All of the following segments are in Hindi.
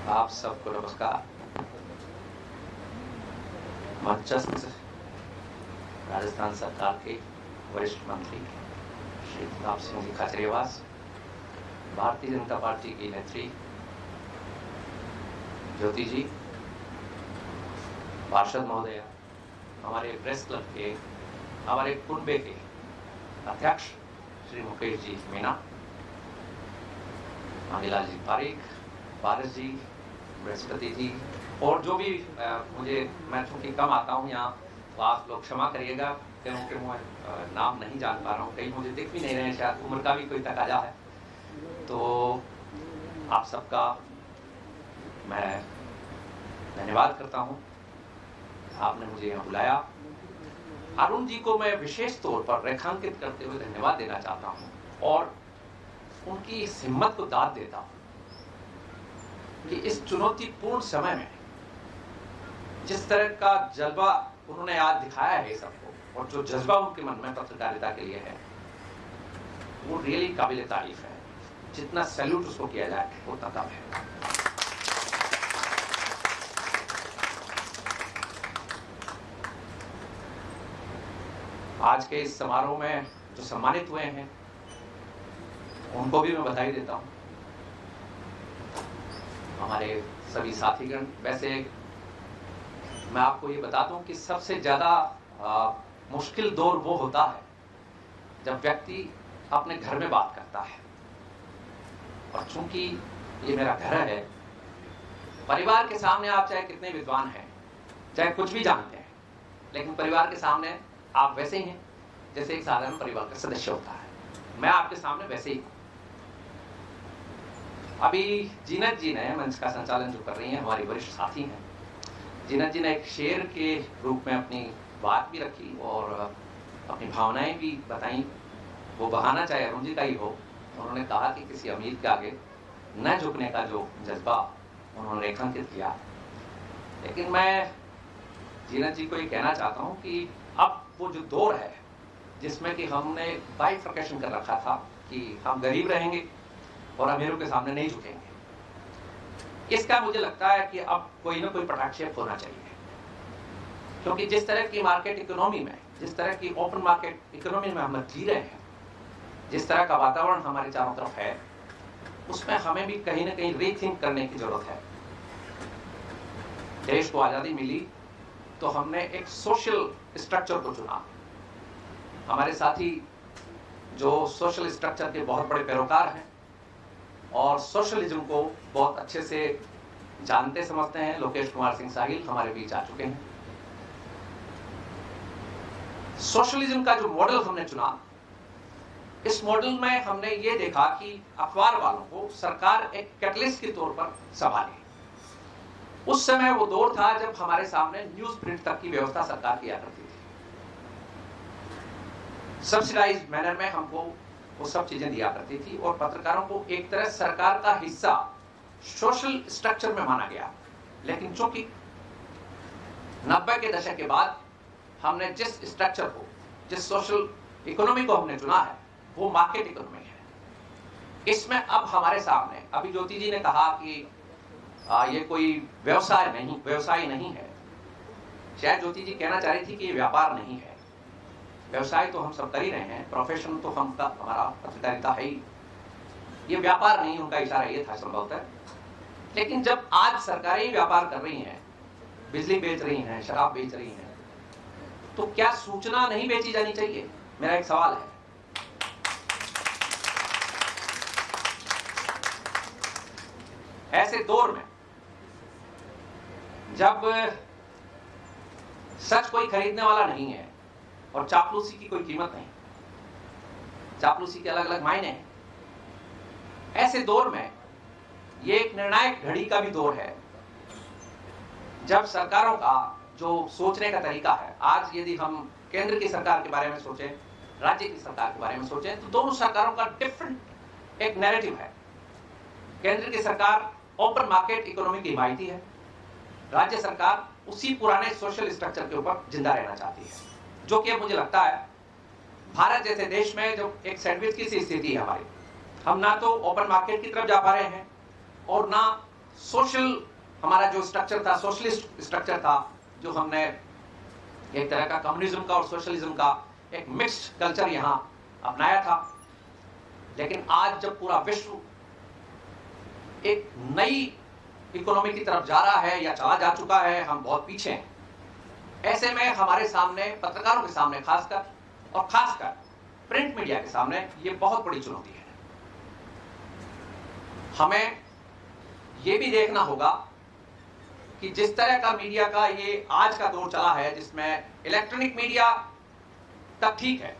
आप सबको नमस्कार। मंचस्थ राजस्थान सरकार के वरिष्ठ मंत्री श्री प्रताप सिंह जी खाचरियावास, भारतीय जनता पार्टी की नेत्री ज्योति जी, पार्षद महोदय, हमारे प्रेस क्लब के, हमारे कुनबे के अध्यक्ष श्री मुकेश जी मीना, मानीलाल जी पारिक, पारस जी, बृहस्पति जी, और जो भी मैं चूंकि कम आता हूँ यहाँ, तो आप लोग क्षमा करिएगा क्योंकि मैं नाम नहीं जान पा रहा हूँ, कहीं मुझे दिख भी नहीं रहे हैं, शायद उम्र का भी कोई तकाजा है। तो आप सबका मैं धन्यवाद करता हूँ, आपने मुझे यहाँ बुलाया। अरुण जी को मैं विशेष तौर पर रेखांकित करते हुए धन्यवाद देना चाहता हूँ और उनकी इस हिम्मत को दाद देता हूँ कि इस चुनौतीपूर्ण समय में जिस तरह का जज्बा उन्होंने आज दिखाया है सबको, और जो जज्बा उनके मन में पत्रकारिता के लिए है, वो रियली काबिल तारीफ है। जितना सैल्यूट उसको किया जाए उतना कम है। आज के इस समारोह में जो सम्मानित हुए हैं उनको भी मैं बधाई देता हूं। हमारे सभी साथीगण, वैसे मैं आपको ये बता दूं कि सबसे ज्यादा मुश्किल दौर वो होता है जब व्यक्ति अपने घर में बात करता है, और चूंकि ये मेरा घर है, परिवार के सामने आप चाहे कितने विद्वान हैं, चाहे कुछ भी जानते हैं, लेकिन परिवार के सामने आप वैसे ही हैं जैसे एक साधारण परिवार का सदस्य होता है। मैं आपके सामने वैसे ही। अभी जीनत जी ने मंच का संचालन जो कर रही हैं, हमारी वरिष्ठ साथी हैं, जीनत जी ने एक शेर के रूप में अपनी बात भी रखी और अपनी भावनाएं भी बताई। वो बहाना चाहे अरुण जी का ही हो, उन्होंने कहा कि किसी अमीर के आगे न झुकने का जो जज्बा उन्होंने रेखांकित किया। लेकिन मैं जीनत जी को ये कहना चाहता हूं कि अब वो जो दौर है जिसमें कि हमने बाइफर्केशन कर रखा था कि हम गरीब रहेंगे और अमीरों के सामने नहीं झुकेंगे, इसका मुझे लगता है कि अब कोई ना कोई पटाक्षेप होना चाहिए। क्योंकि जिस तरह की मार्केट इकोनॉमी में, जिस तरह की ओपन मार्केट इकोनॉमी में हम जी रहे हैं, जिस तरह का वातावरण हमारे चारों तरफ है, उसमें हमें भी कहीं ना कहीं रीथिंक करने की जरूरत है। देश को आजादी मिली तो हमने एक सोशल स्ट्रक्चर को चुना। हमारे साथी जो सोशल स्ट्रक्चर के बहुत बड़े पैरोकार हैं और सोशलिज्म को बहुत अच्छे से जानते समझते हैं, लोकेश कुमार सिंह साहिल हमारे बीच आ चुके हैं। सोशलिज्म का जो मॉडल हमने चुना, इस मॉडल में हमने ये देखा कि अखबार वालों को सरकार एक कैटलिस्ट के तौर पर संभाले। उस समय वो दौर था जब हमारे सामने न्यूज प्रिंट तक की व्यवस्था सरकार किया करती थी। सब्सिडाइज्ड मैनर में हमको वो सब चीजें दिया करती थी और पत्रकारों को एक तरह सरकार का हिस्सा सोशल स्ट्रक्चर में माना गया। लेकिन चूंकि 90 के दशक के बाद हमने जिस स्ट्रक्चर को, जिस सोशल इकोनॉमी को हमने चुना है, वो मार्केट इकोनॉमी है। इसमें अब हमारे सामने, अभी ज्योति जी ने कहा कि ये कोई व्यवसाय नहीं है। शायद ज्योति जी कहना चाह रही थी कि ये व्यापार नहीं है। व्यवसाय तो हम सब कर ही रहे हैं, प्रोफेशन तो हमारा पत्रकारिता है ही। ये व्यापार नहीं, उनका इशारा ये था संभवतः। लेकिन जब आज सरकारें व्यापार कर रही हैं, बिजली बेच रही हैं, शराब बेच रही हैं, तो क्या सूचना नहीं बेची जानी चाहिए? मेरा एक सवाल है। ऐसे दौर में जब सच कोई खरीदने वाला नहीं है और चापलूसी की कोई कीमत नहीं, चापलूसी के अलग अलग मायने हैं, ऐसे दौर में ये एक निर्णायक घड़ी का भी दौर है जब सरकारों का जो सोचने का तरीका है, आज यदि हम केंद्र की सरकार के बारे में सोचें, राज्य की सरकार के बारे में सोचें, तो दोनों सरकारों का डिफरेंट एक नैरेटिव है। केंद्र की सरकार ओपन मार्केट इकोनॉमी की हिमायती है, राज्य सरकार उसी पुराने सोशल स्ट्रक्चर के ऊपर जिंदा रहना चाहती है, जो कि मुझे लगता है भारत जैसे देश में जो एक सैंडविच की सी स्थिति है हमारी, हम ना तो ओपन मार्केट की तरफ जा पा रहे हैं और ना सोशल हमारा जो स्ट्रक्चर था, सोशलिस्ट स्ट्रक्चर था, जो हमने एक तरह का कम्युनिज्म का और सोशलिज्म का एक मिक्स्ड कल्चर यहां अपनाया था। लेकिन आज जब पूरा विश्व एक नई इकोनॉमी की तरफ जा रहा है या चला जा चुका है, हम बहुत पीछे हैं। ऐसे में हमारे सामने, पत्रकारों के सामने खासकर, और खासकर प्रिंट मीडिया के सामने, ये बहुत बड़ी चुनौती है। हमें ये भी देखना होगा कि जिस तरह का मीडिया का ये आज का दौर चला है, जिसमें इलेक्ट्रॉनिक मीडिया तक ठीक है,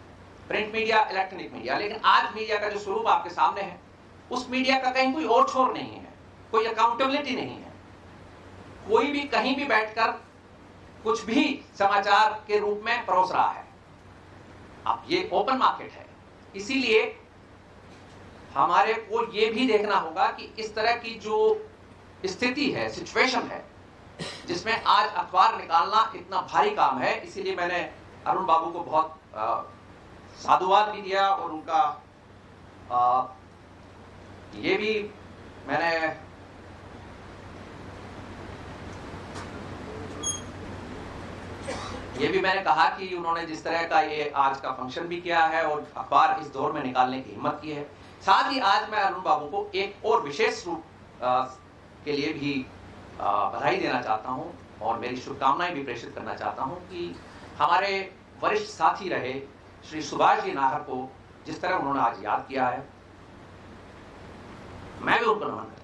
प्रिंट मीडिया, इलेक्ट्रॉनिक मीडिया, लेकिन आज मीडिया का जो स्वरूप आपके सामने है, उस मीडिया का कहीं कोई और छोर नहीं है, कोई अकाउंटेबिलिटी नहीं है। कोई भी कहीं भी बैठकर कुछ भी समाचार के रूप में परोस रहा है। अब ये ओपन मार्केट है, इसीलिए हमारे को ये भी देखना होगा कि इस तरह की जो स्थिति है, सिचुएशन है, जिसमें आज अखबार निकालना इतना भारी काम है, इसीलिए मैंने अरुण बाबू को बहुत साधुवाद भी दिया और उनका ये भी मैंने कहा कि उन्होंने जिस तरह का ये आज का फंक्शन भी किया है और अखबार इस दौर में निकालने की हिम्मत की है। साथ ही आज मैं अरुण बाबू को एक और विशेष रूप के लिए भी बधाई देना चाहता हूं और मेरी शुभकामनाएं भी प्रेषित करना चाहता हूं कि हमारे वरिष्ठ साथी रहे श्री सुभाष जी नाहर को जिस तरह उन्होंने आज याद किया है, मैं भी उनको नमन